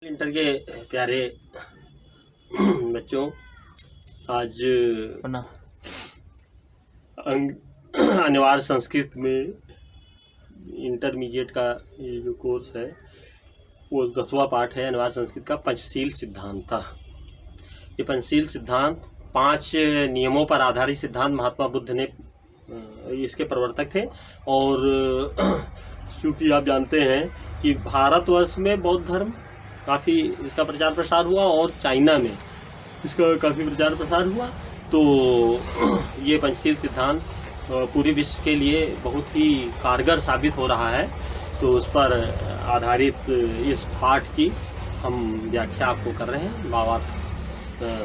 Inter के प्यारे बच्चों, आज अनिवार्य संस्कृत में इंटरमीडिएट का ये जो कोर्स है वो 10वां पाठ है अनिवार्य संस्कृत का पंचशील सिद्धांत। ये पंचशील सिद्धांत 5 नियमों पर आधारित सिद्धांत महात्मा बुद्ध ने इसके प्रवर्तक थे। और क्योंकि आप जानते हैं कि भारतवर्ष में बौद्ध धर्म काफ़ी इसका प्रचार प्रसार हुआ और चाइना में इसका काफ़ी प्रचार प्रसार हुआ, तो ये पंचशील सिद्धांत पूरे विश्व के लिए बहुत ही कारगर साबित हो रहा है। तो उस पर आधारित इस पाठ की हम व्याख्या आपको कर रहे हैं, भावार्थ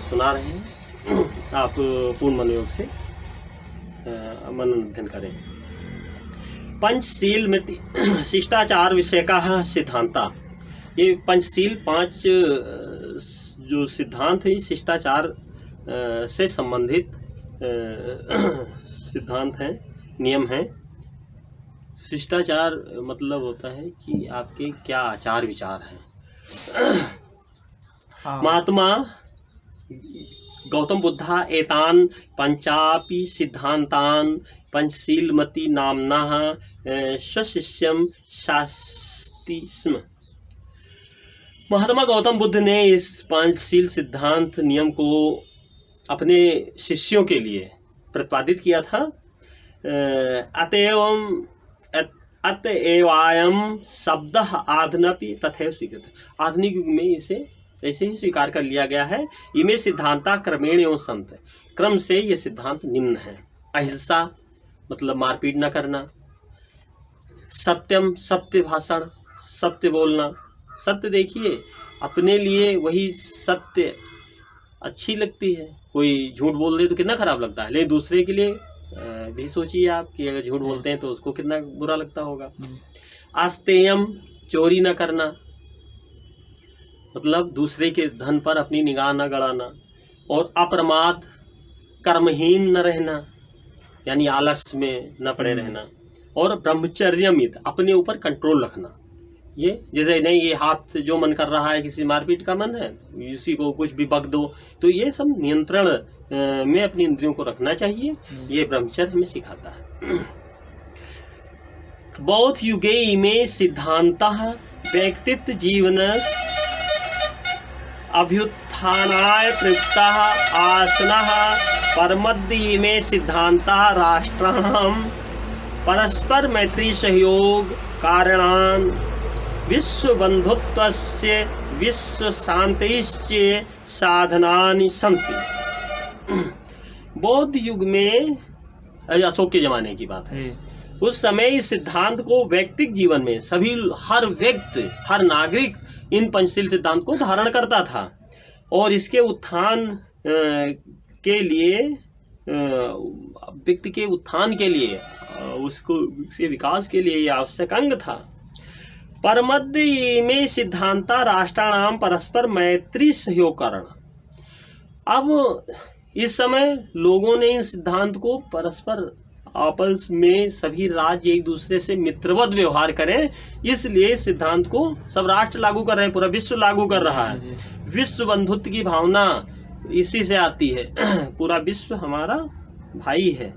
सुना रहे हैं। आप पूर्ण मनोयोग से मनोअध्ययन करें। पंचशील में शिष्टाचार विषय का सिद्धांता। ये पंचशील 5 जो सिद्धांत है शिष्टाचार से संबंधित सिद्धांत हैं, नियम हैं। शिष्टाचार मतलब होता है कि आपके क्या आचार विचार हैं। महात्मा गौतम बुद्धा एतान पंचापि सिद्धांतान पंचशीलमति नामना स्वशिष्यम शास्ति स्म। महात्मा गौतम बुद्ध ने इस पंचशील सिद्धांत नियम को अपने शिष्यों के लिए प्रतिपादित किया था। अतएवायम शब्द आधुनपि तथैव स्वीकृत। आधुनिक युग में इसे ऐसे ही स्वीकार कर लिया गया है। इमे सिद्धांता क्रमेण एवं संत। क्रम से ये सिद्धांत निम्न है। अहिंसा मतलब मारपीट न करना, सत्यम सत्य भाषण, सत्य बोलना। सत्य देखिए, अपने लिए वही सत्य अच्छी लगती है। कोई झूठ बोल दे तो कितना खराब लगता है, लेकिन दूसरे के लिए भी सोचिए आप कि अगर झूठ बोलते हैं तो उसको कितना बुरा लगता होगा। आस्तेयम चोरी न करना मतलब दूसरे के धन पर अपनी निगाह न गड़ाना। और अप्रमाद कर्महीन न रहना यानी आलस में न पड़े रहना। और ब्रह्मचर्यमित अपने ऊपर कंट्रोल रखना। ये जैसे नहीं, ये हाथ जो मन कर रहा है, किसी मारपीट का मन है, इसी को कुछ भी बक दो, तो ये सब नियंत्रण में अपनी इंद्रियों को रखना चाहिए। ये ब्रह्मचर्य हमें सिखाता है। बौद्ध युगे में सिद्धांतः व्यक्तित्व जीवन अभ्युत्थानाय प्रयुक्तः आसनः परमद्य में सिद्धांतः राष्ट्राणां परस्पर मैत्री सहयोग कारणान् विश्व बंधुत्वस्य विश्व शांतिश्च साधनानि सन्ति। बौद्ध युग में, अशोक के जमाने की बात है, उस समय इस सिद्धांत को व्यक्तिक जीवन में सभी हर व्यक्ति हर नागरिक इन पंचशील सिद्धांत को धारण करता था। और इसके उत्थान के लिए, व्यक्ति के उत्थान के लिए, उसके विकास के लिए यह आवश्यक अंग था। परमद्य में सिद्धांता राष्ट्राणाम परस्पर मैत्री सहयोग कारण। अब इस समय लोगों ने इस सिद्धांत को परस्पर आपस में सभी राज्य एक दूसरे से मित्रवत व्यवहार करें, इसलिए इस सिद्धांत को सब राष्ट्र लागू कर रहे हैं, पूरा विश्व लागू कर रहा है। विश्व बंधुत्व की भावना इसी से आती है। पूरा विश्व हमारा भाई है।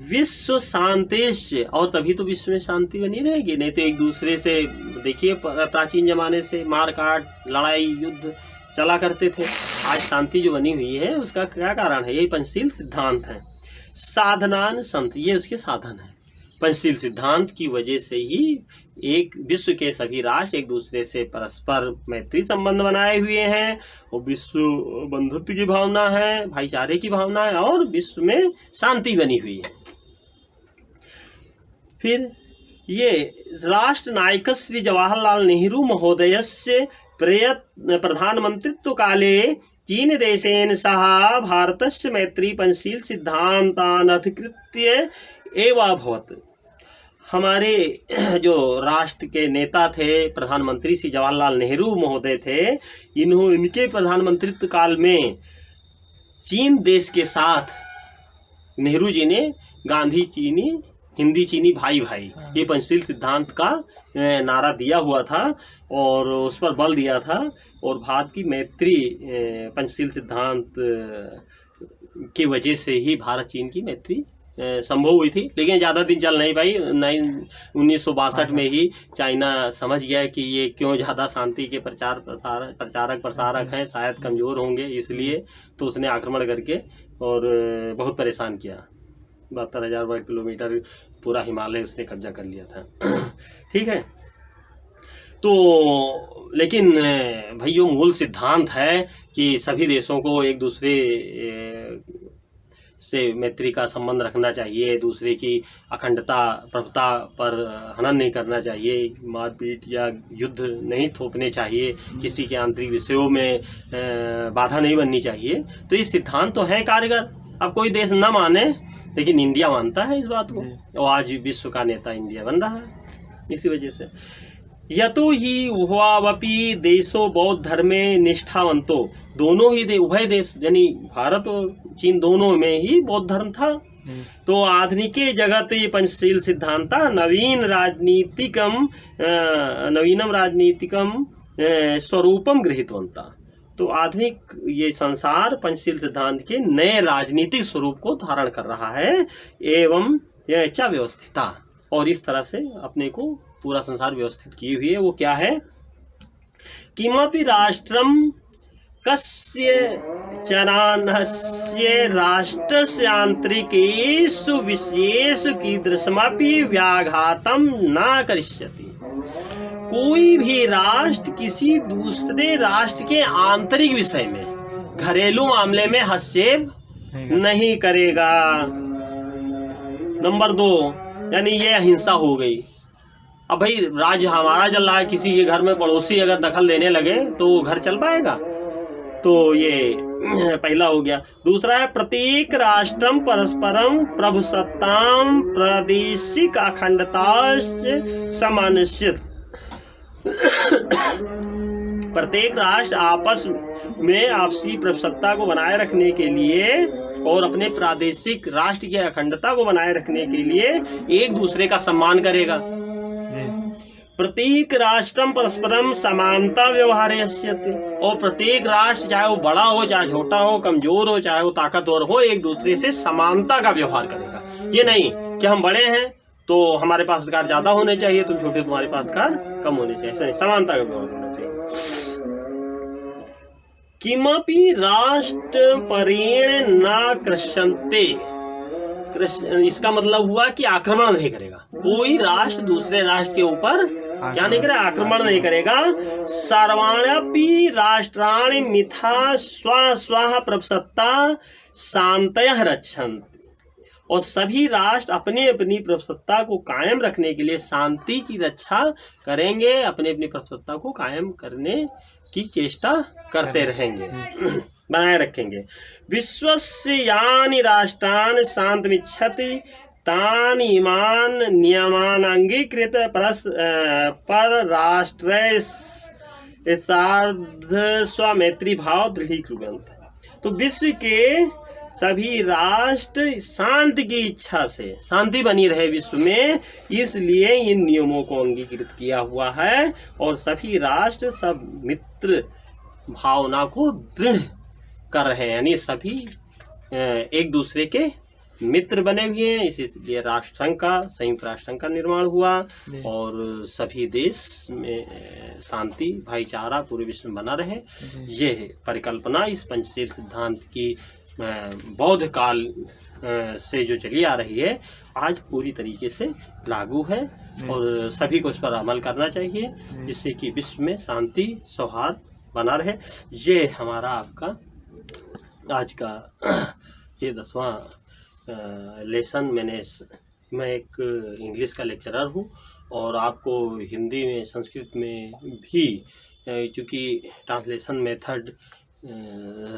विश्व शांतिश्च, और तभी तो विश्व में शांति बनी रहेगी। नहीं तो एक दूसरे से देखिए, प्राचीन जमाने से मार काट लड़ाई युद्ध चला करते थे। आज शांति जो बनी हुई है उसका क्या कारण है? यही पंचशील सिद्धांत है। साधनान संत, ये उसके साधन है। पंचशील सिद्धांत की वजह से ही एक विश्व के सभी राष्ट्र एक दूसरे से परस्पर मैत्री संबंध बनाए हुए हैं, और विश्व बंधुत्व की भावना है, भाईचारे की भावना है, और विश्व में शांति बनी हुई है। फिर ये राष्ट्र नायक श्री जवाहरलाल नेहरू महोदयस्य प्रधानमंत्रित्व काले चीन देशेन सह भारतस्य मैत्री पंचशील सिद्धांतान् अधिकृत्य एव अभवत्। हमारे जो राष्ट्र के नेता थे, प्रधानमंत्री श्री जवाहरलाल नेहरू महोदय थे, इनके प्रधानमंत्रित्व काल में चीन देश के साथ नेहरू जी ने गांधी चीनी हिंदी चीनी भाई भाई, ये पंचशील सिद्धांत का नारा दिया हुआ था और उस पर बल दिया था। और भारत की मैत्री पंचशील सिद्धांत की वजह से ही भारत चीन की मैत्री संभव हुई थी। लेकिन ज़्यादा दिन चल नहीं पाई। 1962 में ही चाइना समझ गया कि ये क्यों ज़्यादा शांति के प्रचारक हैं, शायद कमज़ोर होंगे, इसलिए तो उसने आक्रमण करके और बहुत परेशान किया। 72,000 वर्ग किलोमीटर पूरा हिमालय उसने कब्जा कर लिया था। ठीक है, तो लेकिन भाइयों मूल सिद्धांत है कि सभी देशों को एक दूसरे से मैत्री का संबंध रखना चाहिए, दूसरे की अखंडता प्रभुता पर हनन नहीं करना चाहिए, मारपीट या युद्ध नहीं थोपने चाहिए, किसी के आंतरिक विषयों में बाधा नहीं बननी चाहिए। तो ये सिद्धांत तो है कारगर। अब कोई देश न माने, लेकिन इंडिया मानता है इस बात को और आज विश्व का नेता इंडिया बन रहा है इसी वजह से। यतो ही उभयावपि देशो बौद्ध धर्मे निष्ठावंतो, दोनों ही उभय देश यानी भारत और चीन दोनों में ही बौद्ध धर्म था। तो आधुनिके जगत ये पंचशील सिद्धांता नवीनम राजनीतिकम स्वरूपम गृहीतवंता। तो आधुनिक ये संसार पंचशील सिद्धांत के नए राजनीतिक स्वरूप को धारण कर रहा है एवं यह व्यवस्थिता, और इस तरह से अपने को पूरा संसार व्यवस्थित किए हुए। वो क्या है? किमपि राष्ट्रम कस्य चरानस्य राष्ट्रस्य आंतरिकेषु विषयेषु कीदृशमपि व्याघातम न करिष्यति। कोई भी राष्ट्र किसी दूसरे राष्ट्र के आंतरिक विषय में, घरेलू मामले में हस्तक्षेप नहीं करेगा। नंबर 2 यानी ये अहिंसा हो गई। अब भाई राज्य हमारा चल रहा है, किसी के घर में पड़ोसी अगर दखल देने लगे तो घर चल पाएगा? तो ये पहला हो गया। दूसरा है प्रत्येक राष्ट्रम परस्परम प्रभुसत्ताम प्रादेशिक अखंडता समानस्यत। प्रत्येक राष्ट्र आपस में आपसी प्रभुसत्ता को बनाए रखने के लिए और अपने प्रादेशिक राष्ट्र की अखंडता को बनाए रखने के लिए एक दूसरे का सम्मान करेगा। प्रत्येक राष्ट्रम परस्परम समानता व्यवहार्यस्यते, और प्रत्येक राष्ट्र चाहे वो बड़ा हो चाहे छोटा हो, कमजोर हो चाहे वो ताकतवर हो, एक दूसरे से समानता का व्यवहार करेगा। ये नहीं कि हम बड़े हैं तो हमारे पास अधिकार ज्यादा होने चाहिए, तुम छोटे तुम्हारे पास अधिकार कम होने चाहिए, ऐसा नहीं, समानता का व्यवहार होना चाहिए। किमपि राष्ट्र परेण न कृष्यन्ते, इसका मतलब हुआ कि आक्रमण नहीं करेगा। कोई राष्ट्र दूसरे राष्ट्र के ऊपर क्या नहीं करेगा? आक्रमण नहीं करेगा। सर्वाण्यपि राष्ट्राणि मिथा स्व प्रभुसत्ता शांतयः रक्षन्ति, और सभी राष्ट्र अपनी अपनी प्रभुसत्ता को कायम रखने के लिए शांति की रक्षा करेंगे, अपनी अपनी प्रभुसत्ता को कायम करने की चेष्टा करते रहेंगे, बनाए रखेंगे। विश्वस्य यानि राष्ट्रान् शांतमिच्छति तानि इमान् नियमान् अंगीकृत पर राष्ट्र स्वमैत्री भाव दृढ़ीकुर्वन्ति। तो विश्व के सभी राष्ट्र शांति की इच्छा से, शांति बनी रहे विश्व में, इसलिए इन नियमों को अंगीकृत किया हुआ है और सभी राष्ट्र सब मित्र भावना को दृढ़ कर रहे हैं, यानी सभी एक दूसरे के मित्र बने हुए हैं। इसलिए राष्ट्रसंघ का, संयुक्त राष्ट्रसंघ का निर्माण हुआ और सभी देश में शांति भाईचारा पूरे विश्व में बना रहे। ये परिकल्पना इस पंचशील सिद्धांत की बौद्ध काल से जो चली आ रही है, आज पूरी तरीके से लागू है और सभी को इस पर अमल करना चाहिए, जिससे कि विश्व में शांति सौहार्द बना रहे। ये हमारा आपका आज का ये 10वां लेसन। मैं एक इंग्लिश का लेक्चरर हूँ और आपको हिंदी में, संस्कृत में भी, चूँकि ट्रांसलेशन मेथड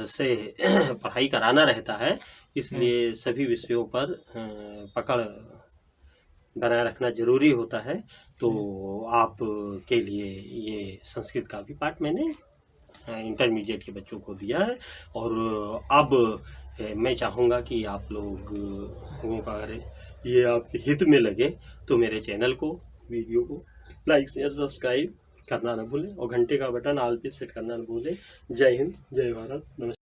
से पढ़ाई कराना रहता है, इसलिए सभी विषयों पर पकड़ बनाए रखना जरूरी होता है। तो आप के लिए ये संस्कृत का भी पाठ मैंने इंटरमीडिएट के बच्चों को दिया है और अब मैं चाहूँगा कि आप लोगों का अगर ये आपके हित में लगे तो मेरे चैनल को, वीडियो को लाइक शेयर सब्सक्राइब करना ना भूलें और घंटे का बटन ऑल पे सेट करना ना भूलें। जय हिंद, जय भारत, नमस्कार।